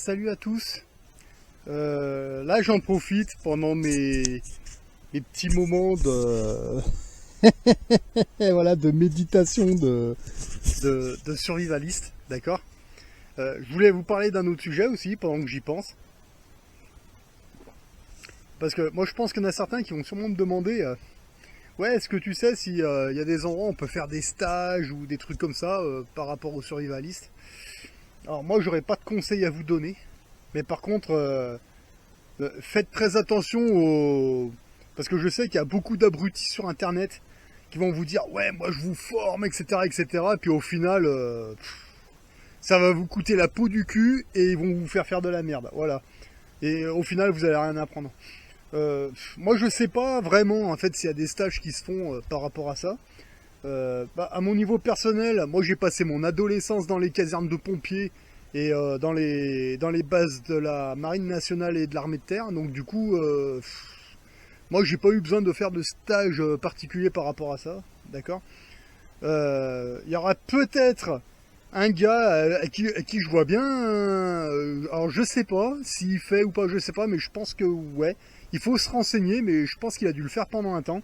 Salut à tous. Là j'en profite pendant mes petits moments de voilà, de méditation de survivaliste, d'accord. Je voulais vous parler d'un autre sujet aussi pendant que j'y pense. Parce que moi je pense qu'il y en a certains qui vont sûrement me demander ouais, est-ce que tu sais si y a des endroits où on peut faire des stages ou des trucs comme ça par rapport aux survivalistes. Alors moi j'aurais pas de conseils à vous donner, mais par contre faites très attention aux... Parce que je sais qu'il y a beaucoup d'abrutis sur internet qui vont vous dire ouais moi je vous forme etc etc, et puis au final ça va vous coûter la peau du cul et ils vont vous faire de la merde, voilà. Et au final vous allez rien apprendre. Moi je sais pas vraiment en fait s'il y a des stages qui se font par rapport à ça. À mon niveau personnel, moi j'ai passé mon adolescence dans les casernes de pompiers et dans les bases de la marine nationale et de l'armée de terre, donc du coup moi j'ai pas eu besoin de faire de stage particulier par rapport à ça, d'accord. Il y aura peut-être un gars à qui je vois bien, alors je sais pas s'il fait ou pas, je sais pas, mais je pense que ouais, il faut se renseigner, mais je pense qu'il a dû le faire pendant un temps.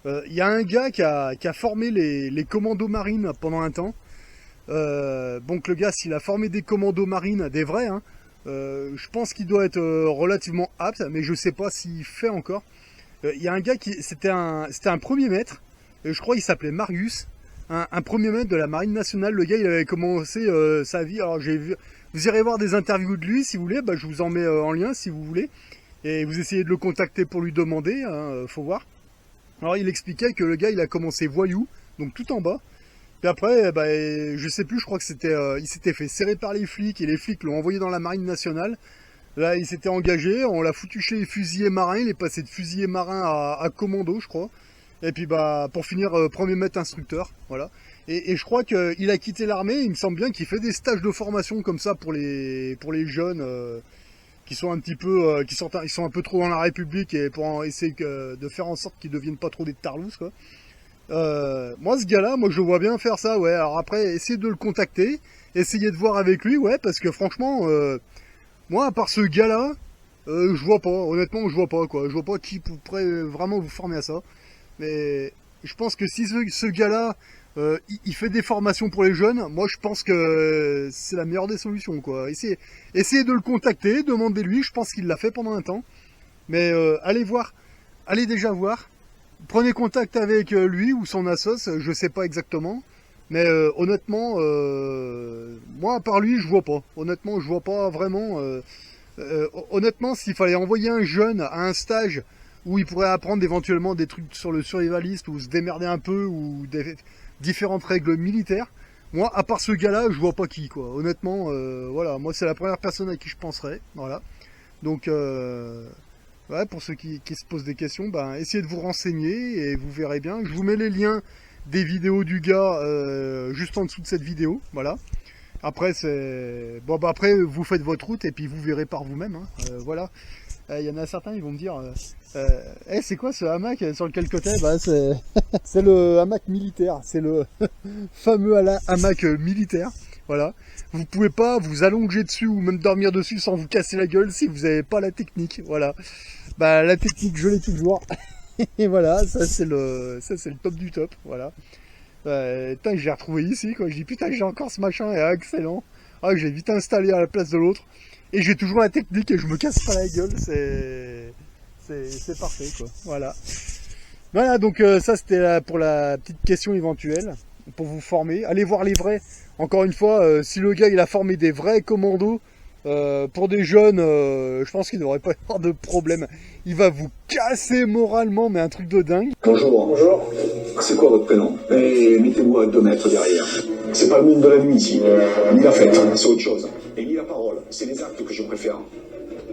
Y a un gars qui a formé les commandos marines pendant un temps. Donc le gars, s'il a formé des commandos marines, des vrais, hein, je pense qu'il doit être relativement apte, mais je sais pas s'il fait encore. Y a un gars c'était un premier maître, je crois qu'il s'appelait Marius, un premier maître de la marine nationale. Le gars, il avait commencé sa vie. Alors vous irez voir des interviews de lui si vous voulez, je vous en mets en lien si vous voulez, et vous essayez de le contacter pour lui demander, hein, faut voir. Alors il expliquait que le gars il a commencé voyou, donc tout en bas. Puis après, je sais plus, je crois que c'était, il s'était fait serrer par les flics et les flics l'ont envoyé dans la marine nationale. Là il s'était engagé, on l'a foutu chez les fusiliers marins, il est passé de fusilier marin à commando je crois. Et puis pour finir premier maître instructeur, voilà. Et je crois qu'il a quitté l'armée, il me semble bien qu'il fait des stages de formation comme ça pour les jeunes. Qui sont un petit peu, ils sont un peu trop dans la République, et pour essayer de faire en sorte qu'ils deviennent pas trop des tarlousses, quoi. Moi ce gars-là, moi je vois bien faire ça, ouais. Alors après, essayez de le contacter, essayez de voir avec lui, ouais, parce que franchement, moi à part ce gars-là, je vois pas, honnêtement je vois pas quoi, je vois pas qui pourrait vraiment vous former à ça. Mais je pense que si ce gars-là, il fait des formations pour les jeunes, moi je pense que c'est la meilleure des solutions, quoi. Essayez de le contacter, demandez-lui, je pense qu'il l'a fait pendant un temps. Mais allez déjà voir, prenez contact avec lui ou son assos, je sais pas exactement. Mais honnêtement, moi à part lui, je vois pas. Honnêtement, je vois pas vraiment. Honnêtement, s'il fallait envoyer un jeune à un stage où il pourrait apprendre éventuellement des trucs sur le survivaliste, ou se démerder un peu, ou des différentes règles militaires, moi, à part ce gars-là, je vois pas qui, quoi. Honnêtement, voilà, moi c'est la première personne à qui je penserais, voilà. Donc, ouais, pour ceux qui se posent des questions, essayez de vous renseigner et vous verrez bien. Je vous mets les liens des vidéos du gars juste en dessous de cette vidéo, voilà. Après, après, vous faites votre route et puis vous verrez par vous-même, hein, voilà. Il y en a certains, ils vont me dire c'est quoi ce hamac sur lequel côté? C'est le hamac militaire, c'est le fameux hamac militaire, voilà. Vous pouvez pas vous allonger dessus ou même dormir dessus sans vous casser la gueule si vous n'avez pas la technique, voilà. La technique, je l'ai toujours. Et voilà, ça c'est le top du top, voilà. Putain, j'ai retrouvé ici, quoi. Je dis putain, j'ai encore ce machin, et excellent. Ah, j'ai vite installé à la place de l'autre. Et j'ai toujours la technique et je me casse pas la gueule, c'est parfait, quoi. Voilà. Voilà, donc ça c'était pour la petite question éventuelle, pour vous former. Allez voir les vrais. Encore une fois, si le gars il a formé des vrais commandos pour des jeunes, je pense qu'il ne devrait pas y avoir de problème. Il va vous casser moralement, mais un truc de dingue. Bonjour. Bonjour. C'est quoi votre prénom? Et mettez-vous à 2 mètres derrière. C'est pas le monde de la nuit ici, ni la fête, c'est autre chose. Et ni la parole, c'est les actes que je préfère.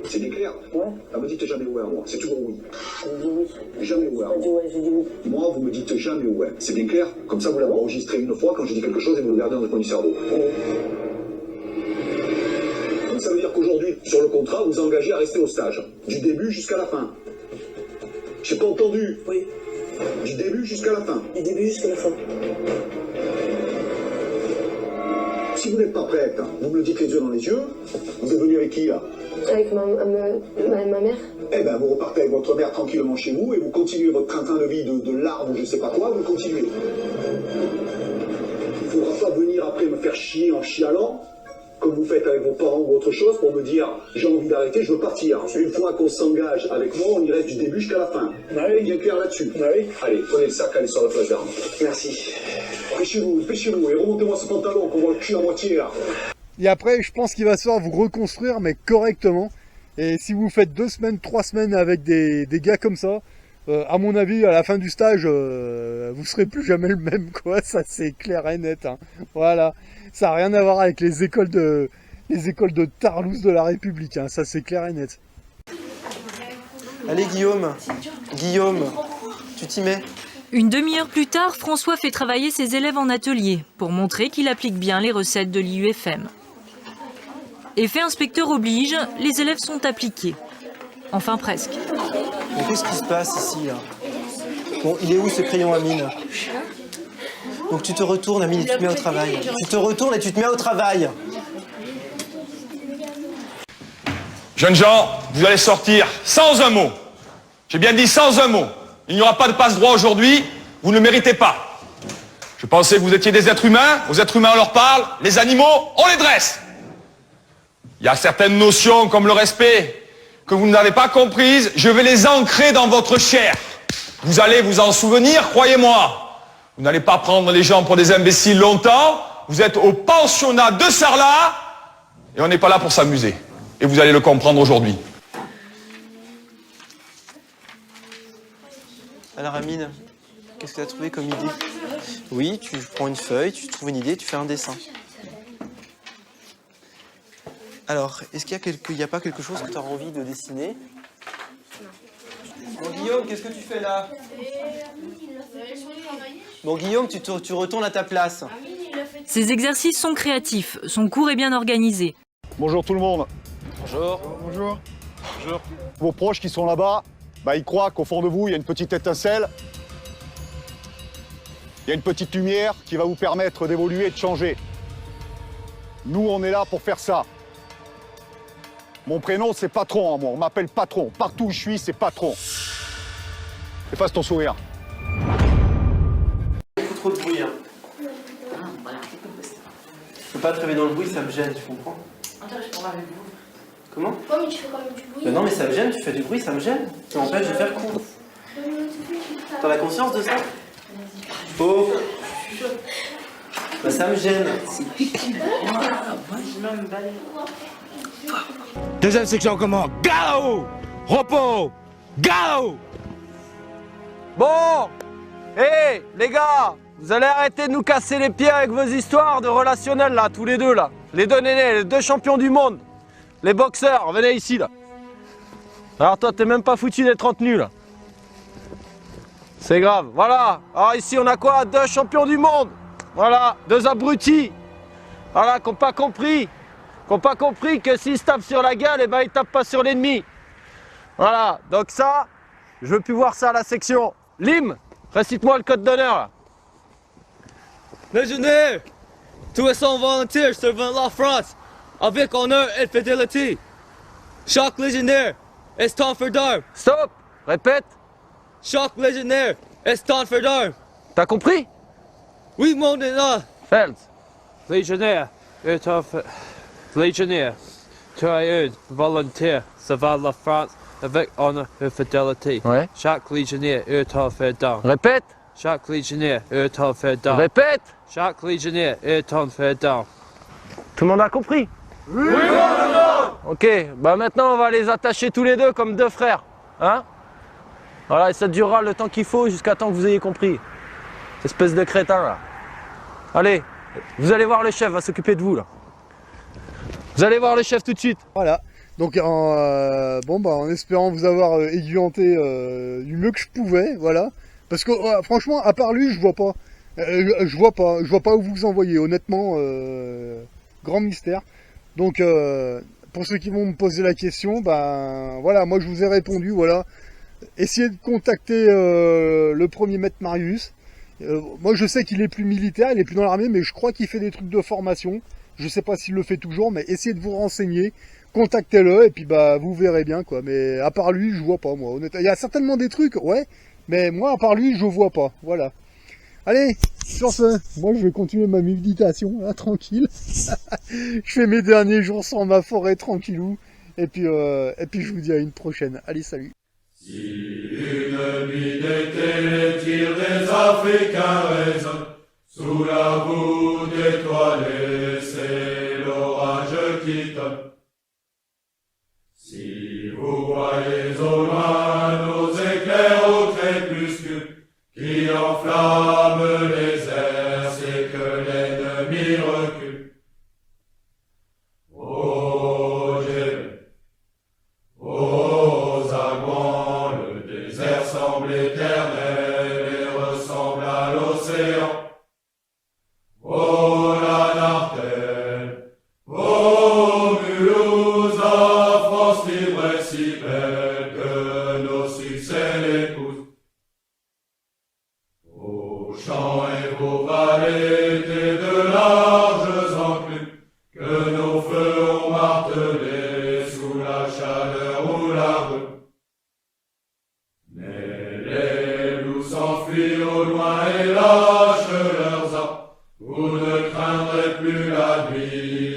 C'est bien clair? Ouais. Ah, me dites jamais ouais, moi, c'est toujours oui. Je dis oui. Jamais ouais. J'ai dit ouais, j'ai dit oui. Moi, vous me dites jamais ouais. C'est bien clair? Comme ça, vous l'avez enregistré une fois quand je dis quelque chose et vous le gardez dans le coin du cerveau. Oui. Donc ça veut dire qu'aujourd'hui, sur le contrat, vous vous engagez à rester au stage. Du début jusqu'à la fin. J'ai pas entendu. Oui. Du début jusqu'à la fin. Du début jusqu'à la fin. si vous n'êtes pas prête, vous me le dites les yeux dans les yeux. Vous êtes venu avec qui, là? Avec ma mère. Eh ben, vous repartez avec votre mère tranquillement chez vous et vous continuez votre train-train de vie de larmes ou je sais pas quoi, vous continuez. Il ne faudra pas venir après me faire chier en chialant, comme vous faites avec vos parents ou autre chose, pour me dire j'ai envie d'arrêter, je veux partir. Une fois qu'on s'engage avec moi, on y reste du début jusqu'à la fin. Oui. Bien clair là-dessus. Oui. Allez, prenez le sac, allez sur la place d'armes. Merci. Dépêchez-vous, et remontez-moi ce pantalon qu'on voit le cul à moitié là. Et après, je pense qu'il va falloir vous reconstruire, mais correctement. Et si vous faites 2 semaines, 3 semaines avec des gars comme ça, à mon avis, à la fin du stage, vous serez plus jamais le même, quoi. Ça, c'est clair et net. Hein. Voilà. Ça n'a rien à voir avec les écoles de Tarlouse de la République. Hein. Ça, c'est clair et net. Allez, Guillaume, tu t'y mets? Une demi-heure plus tard, François fait travailler ses élèves en atelier pour montrer qu'il applique bien les recettes de l'IUFM. Effet inspecteur oblige, les élèves sont appliqués. Enfin presque. Mais qu'est-ce qui se passe ici, là? Bon, il est où ce crayon à mine? Donc tu te retournes, Amine, et tu te mets au travail. Tu te retournes et tu te mets au travail. Jeunes gens, vous allez sortir sans un mot. J'ai bien dit sans un mot. Il n'y aura pas de passe-droit aujourd'hui, vous ne le méritez pas. Je pensais que vous étiez des êtres humains, aux êtres humains on leur parle, les animaux, on les dresse. Il y a certaines notions comme le respect que vous n'avez pas comprises, je vais les ancrer dans votre chair. Vous allez vous en souvenir, croyez-moi. Vous n'allez pas prendre les gens pour des imbéciles longtemps, vous êtes au pensionnat de Sarlat, et on n'est pas là pour s'amuser. Et vous allez le comprendre aujourd'hui. Alors Amine, qu'est-ce que tu as trouvé comme idée? Oui, tu prends une feuille, tu trouves une idée, tu fais un dessin. Alors, est-ce qu'il n'y a pas quelque chose que tu as envie de dessiner? Bon Guillaume, qu'est-ce que tu fais là? Bon Guillaume, tu retournes à ta place. Ces exercices sont créatifs, son cours est bien organisé. Bonjour tout le monde. Bonjour. Bonjour. Bonjour. Vos proches qui sont là-bas, ils croient qu'au fond de vous, il y a une petite étincelle. Il y a une petite lumière qui va vous permettre d'évoluer et de changer. Nous, on est là pour faire ça. Mon prénom, c'est Patron, moi. On m'appelle Patron. Partout où je suis, c'est Patron. Efface ton sourire. Il faut trop de bruit, hein. Je peux pas te réveiller dans le bruit, ça me gêne, tu comprends? Attends, je parle avec vous. Comment? Ouais, mais tu fais quand même du bruit. Ben non, mais ça me gêne, tu fais du bruit, ça me gêne. Ça m'empêche de faire court. T'as la conscience de ça? Oh. Ben ça me gêne. Deuxième section, comment? Galop! Repos! Galop! Bon, hé, les gars, vous allez arrêter de nous casser les pieds avec vos histoires de relationnel, là, tous les deux, là. Les deux nénés, les deux champions du monde. Les boxeurs, venez ici, là. Alors toi, t'es même pas foutu d'être en tenue, là. C'est grave, voilà. Alors ici, on a quoi? Deux champions du monde. Voilà, deux abrutis. Voilà, qui n'ont pas compris. Qui n'ont pas compris que s'ils se tapent sur la gueule, eh ben, ils tapent pas sur l'ennemi. Voilà, donc ça, je veux plus voir ça à la section. Lim, récite-moi le code d'honneur, là. Légionnaire, tous sont volontaires servant la France avec honneur et fidélité. Chaque légionnaire est en feu d'armes. Stop, répète. Chaque légionnaire est en feu d'armes. T'as compris? Oui, mon élan. Feld. Légionnaire est en feu. Légionnaire, travailleur volontaire servant la France avec honneur et fidélité. Ouais. Chaque légionnaire est en feu d'armes. Répète. Chaque légionnaire est en feu d'armes. Répète. Chaque légionnaire est en feu d'armes. Tout le monde a compris? Oui, ok, bah maintenant on va les attacher tous les deux comme deux frères. Hein? Voilà, et ça durera le temps qu'il faut jusqu'à temps que vous ayez compris. Espèce de crétin là. Allez, vous allez voir le chef, va s'occuper de vous là. Vous allez voir le chef tout de suite. Voilà. Donc en espérant vous avoir aiguillanté du mieux que je pouvais, voilà. Parce que franchement, à part lui, je vois pas. Je vois pas où vous envoyez, honnêtement, grand mystère. Donc pour ceux qui vont me poser la question, voilà, moi je vous ai répondu, voilà. Essayez de contacter le premier maître Marius. Moi je sais qu'il est plus militaire, il est plus dans l'armée, mais je crois qu'il fait des trucs de formation. Je sais pas s'il le fait toujours, mais essayez de vous renseigner, contactez-le, et puis bah vous verrez bien quoi. Mais à part lui, je vois pas moi, honnêtement. Il y a certainement des trucs, ouais, mais moi à part lui, je vois pas, voilà. Allez, sur ce, moi je vais continuer ma méditation, là, tranquille. Je fais mes derniers jours sans ma forêt, tranquillou. Et puis je vous dis à une prochaine. Allez, salut. Si une nuit d'été les tirs des Africains résonnent, sous la voûte étoilée, c'est l'orage qui tombe. Si vous voyez au loin nos éclairs au crépuscule, qui enflamment les airs, c'est que l'ennemi recule. Ô Jérusalem, ô Zagouan, le désert semble éternel et ressemble à l'océan. Ô la Nartelle, ô Mulhouse, France libre et si belle que nos succès l'épousent. Vos champs et vos vallées étaient de larges enclumes que nos feux ont martelés sous la chaleur ou la brume. Mais les loups s'enfuient au loin et lâchent leurs armes. Vous ne craindrez plus la nuit